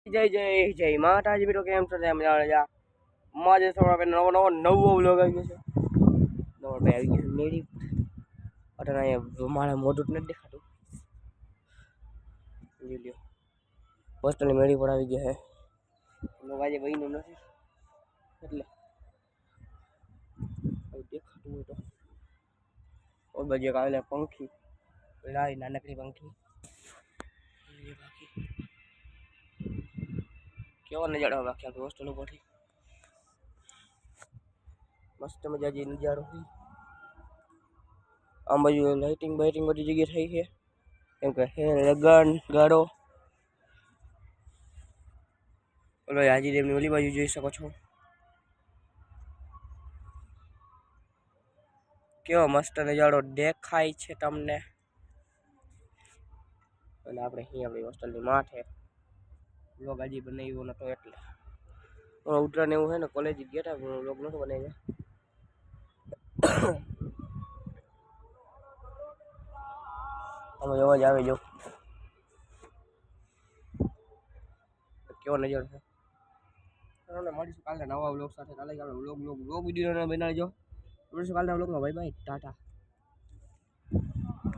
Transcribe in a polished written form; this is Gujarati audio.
જય જય જય માતાજી મિત્રો, કેમ છો? માજે થોડા નવો વ્લોગ આવી ગયો છે. નવો આવી ગયો મેરી અટના અહીંયા મારે મોઢું નથી દેખાતું. જોઈ લ્યો હોસ્ટેલની મેળી પર આવી ગયા છે. લોક આજે બહીનું નથી એટલે દેખાતું હોય તો ઓર બાજુ આવેલા પંખી લાઈ નાનકડી પંખી બાકી કેવો નજારો બાકી આખી હોસ્ટેલ ઉપરથી મસ્ત મજા જે નજારો હોય. આમ બાજુ લાઇટિંગ બાઇટિંગ બધી જગ્યાએ થઈ છે કેમ કે હે લગન ગાળો. ઓલો હાજી ડેમની ઓલી બાજુ જોઈ શકો છો કેવો મસ્ત નજારો દેખાય છે તમને. અને આપણે અહીં આપણી હોસ્ટેલની માઠે લોગ હજી બનાવ્યો નતો એટલે ઉતરાને એવું છે ને કોલેજ ગયા હતા પણ લોગ નતો બનાવ્યા. અમે અવાજ આવે જો કેવો નજારો છે. મળીશું કાલે નવા વ્લોગ સાથે. કાલે વ્લોગ વિડીયો બનાવજો. મળીશું કાલના વ્લોગમાં. Bye bye, Tata.